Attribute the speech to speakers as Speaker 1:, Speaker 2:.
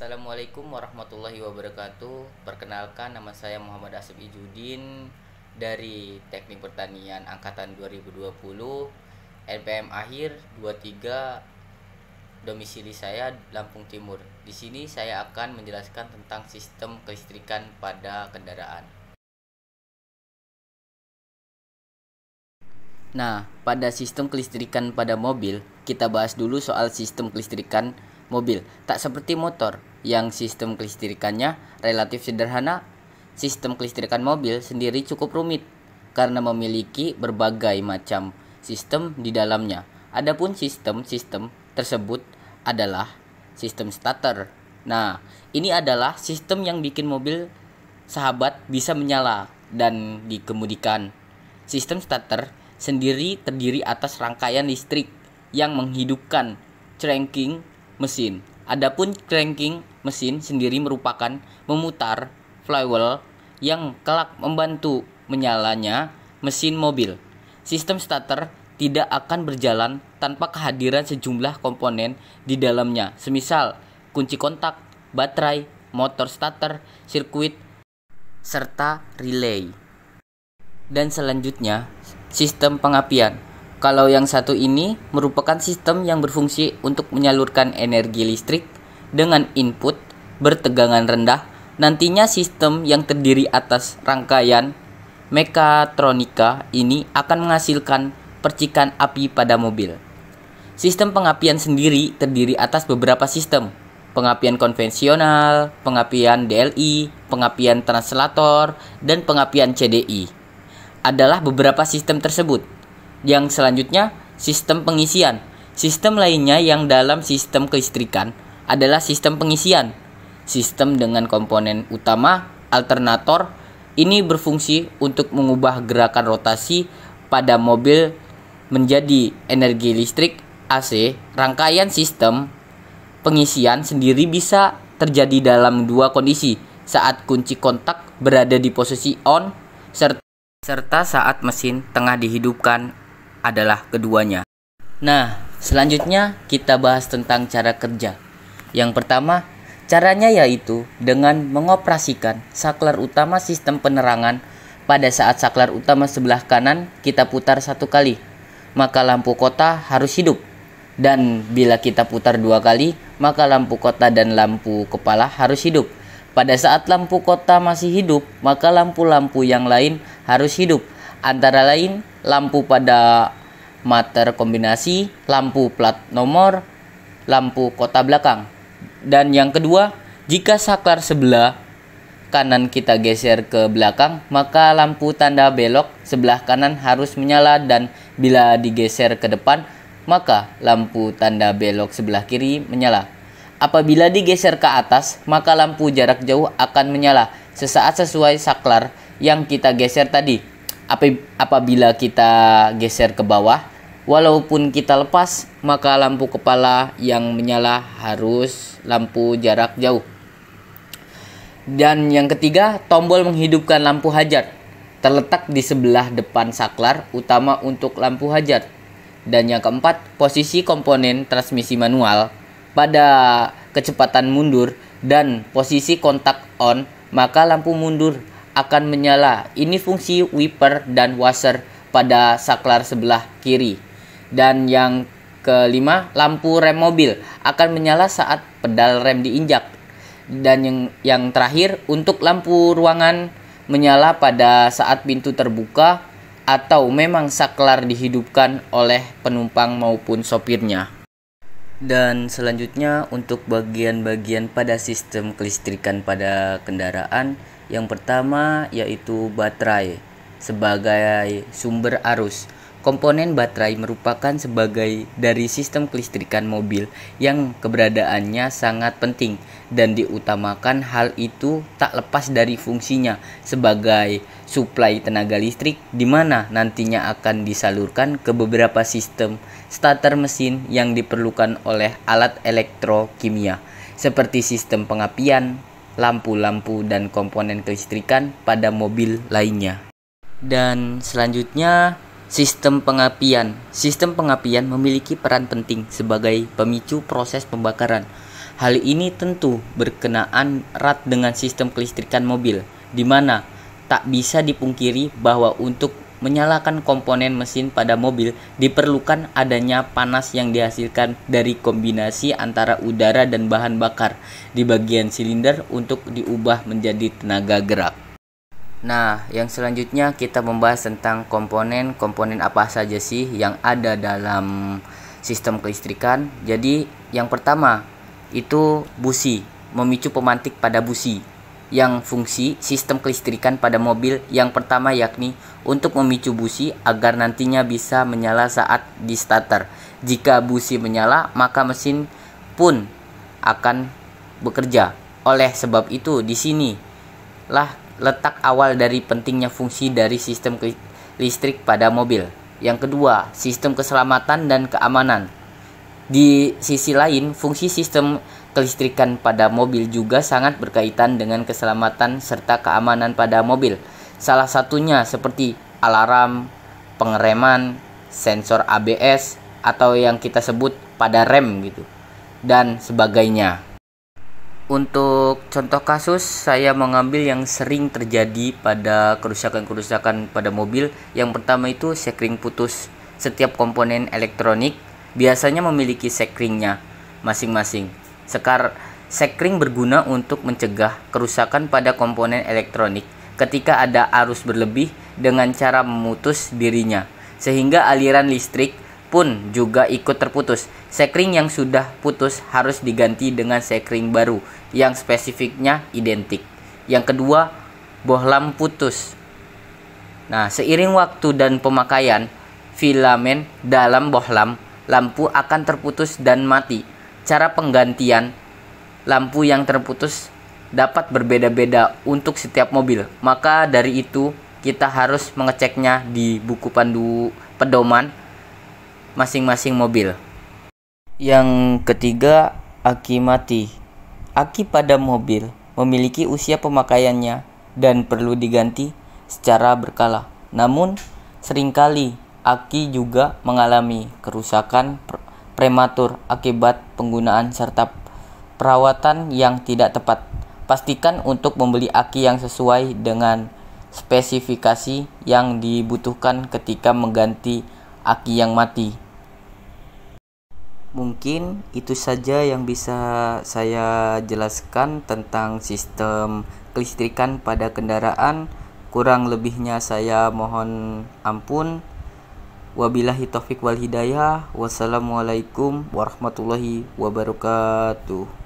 Speaker 1: Assalamualaikum warahmatullahi wabarakatuh. Perkenalkan, nama saya Muhammad Asep Ijudin dari Teknik Pertanian Angkatan 2020, NPM akhir 23, domisili saya Lampung Timur. Di sini saya akan menjelaskan tentang sistem kelistrikan pada kendaraan. Nah, pada sistem kelistrikan pada mobil, kita bahas dulu soal sistem kelistrikan mobil. Tak seperti motor, yang sistem kelistrikannya relatif sederhana, sistem kelistrikan mobil sendiri cukup rumit karena memiliki berbagai macam sistem di dalamnya. Adapun sistem tersebut adalah sistem starter. Nah, ini adalah sistem yang bikin mobil sahabat bisa menyala dan dikemudikan. Sistem starter sendiri terdiri atas rangkaian listrik yang menghidupkan cranking mesin. Adapun cranking mesin sendiri merupakan memutar flywheel yang kelak membantu menyalanya mesin mobil. Sistem starter tidak akan berjalan tanpa kehadiran sejumlah komponen di dalamnya, semisal kunci kontak, baterai, motor starter, sirkuit, serta relay. Dan selanjutnya, sistem pengapian. Kalau yang satu ini merupakan sistem yang berfungsi untuk menyalurkan energi listrik dengan input bertegangan rendah. Nantinya sistem yang terdiri atas rangkaian mekatronika ini akan menghasilkan percikan api pada mobil. Sistem pengapian sendiri terdiri atas beberapa sistem: pengapian konvensional, pengapian DLI, pengapian translator, dan pengapian CDI. Adalah beberapa sistem tersebut. Yang selanjutnya, sistem pengisian. Sistem lainnya yang dalam sistem kelistrikan adalah sistem pengisian. Sistem dengan komponen utama, alternator, ini berfungsi untuk mengubah gerakan rotasi pada mobil menjadi energi listrik AC. Rangkaian sistem pengisian sendiri bisa terjadi dalam dua kondisi: saat kunci kontak berada di posisi on, serta saat mesin tengah dihidupkan adalah keduanya. Nah, selanjutnya kita bahas tentang cara kerja. Yang pertama, caranya yaitu dengan mengoperasikan saklar utama sistem penerangan. Pada saat saklar utama sebelah kanan kita putar satu kali, maka lampu kota harus hidup. Dan bila kita putar dua kali, maka lampu kota dan lampu kepala harus hidup. Pada saat lampu kota masih hidup, maka lampu-lampu yang lain harus hidup. Antara lain lampu pada mater kombinasi, lampu plat nomor, lampu kota belakang. Dan yang kedua, jika saklar sebelah kanan kita geser ke belakang, maka lampu tanda belok sebelah kanan harus menyala, dan bila digeser ke depan, maka lampu tanda belok sebelah kiri menyala. Apabila digeser ke atas, maka lampu jarak jauh akan menyala sesaat sesuai saklar yang kita geser tadi. Apabila kita geser ke bawah, walaupun kita lepas, maka lampu kepala yang menyala harus lampu jarak jauh. Dan yang ketiga, tombol menghidupkan lampu hajar terletak di sebelah depan saklar utama untuk lampu hajar. Dan yang keempat, posisi komponen transmisi manual pada kecepatan mundur dan posisi kontak on, maka lampu mundur akan menyala. Ini fungsi wiper dan washer pada saklar sebelah kiri. Dan yang kelima, lampu rem mobil akan menyala saat pedal rem diinjak. Dan yang terakhir, untuk lampu ruangan menyala pada saat pintu terbuka atau memang saklar dihidupkan oleh penumpang maupun sopirnya. Dan selanjutnya untuk bagian-bagian pada sistem kelistrikan pada kendaraan, yang pertama yaitu baterai sebagai sumber arus. Komponen baterai merupakan sebagai dari sistem kelistrikan mobil yang keberadaannya sangat penting, dan diutamakan hal itu tak lepas dari fungsinya sebagai suplai tenaga listrik, di mana nantinya akan disalurkan ke beberapa sistem starter mesin yang diperlukan oleh alat elektrokimia seperti sistem pengapian, lampu-lampu, dan komponen kelistrikan pada mobil lainnya. Dan selanjutnya, sistem pengapian. Sistem pengapian memiliki peran penting sebagai pemicu proses pembakaran. Hal ini tentu berkenaan erat dengan sistem kelistrikan mobil, di mana tak bisa dipungkiri bahwa untuk menyalakan komponen mesin pada mobil diperlukan adanya panas yang dihasilkan dari kombinasi antara udara dan bahan bakar di bagian silinder untuk diubah menjadi tenaga gerak. Nah, yang selanjutnya kita membahas tentang komponen apa saja sih yang ada dalam sistem kelistrikan. Jadi, yang pertama itu busi, memicu pemantik pada busi. Yang fungsi sistem kelistrikan pada mobil yang pertama yakni untuk memicu busi agar nantinya bisa menyala saat di starter. Jika busi menyala, maka mesin pun akan bekerja. Oleh sebab itu, di sinilah letak awal dari pentingnya fungsi dari sistem listrik pada mobil. Yang kedua, sistem keselamatan dan keamanan. Di sisi lain, fungsi sistem kelistrikan pada mobil juga sangat berkaitan dengan keselamatan serta keamanan pada mobil. Salah satunya seperti alarm, pengereman, sensor ABS atau yang kita sebut pada rem gitu, dan sebagainya. Untuk contoh kasus, saya mengambil yang sering terjadi pada kerusakan-kerusakan pada mobil. Yang pertama itu sekring putus. Setiap komponen elektronik biasanya memiliki sekringnya masing-masing. Sekring berguna untuk mencegah kerusakan pada komponen elektronik ketika ada arus berlebih dengan cara memutus dirinya, sehingga aliran listrik pun juga ikut terputus. Sekring yang sudah putus harus diganti dengan sekring baru yang spesifiknya identik. Yang kedua, bohlam putus. Nah, seiring waktu dan pemakaian filamen dalam bohlam, lampu akan terputus dan mati. Cara penggantian lampu yang terputus dapat berbeda-beda untuk setiap mobil. Maka dari itu, kita harus mengeceknya di buku pandu pedoman masing-masing mobil. Yang ketiga, aki mati. Aki pada mobil memiliki usia pemakaiannya dan perlu diganti secara berkala. Namun, seringkali aki juga mengalami kerusakan prematur akibat penggunaan serta perawatan yang tidak tepat. Pastikan untuk membeli aki yang sesuai dengan spesifikasi yang dibutuhkan ketika mengganti aki yang mati. Mungkin itu saja yang bisa saya jelaskan tentang sistem kelistrikan pada kendaraan. Kurang lebihnya saya mohon ampun. Wabillahi taufik wal hidayah. Wassalamualaikum warahmatullahi wabarakatuh.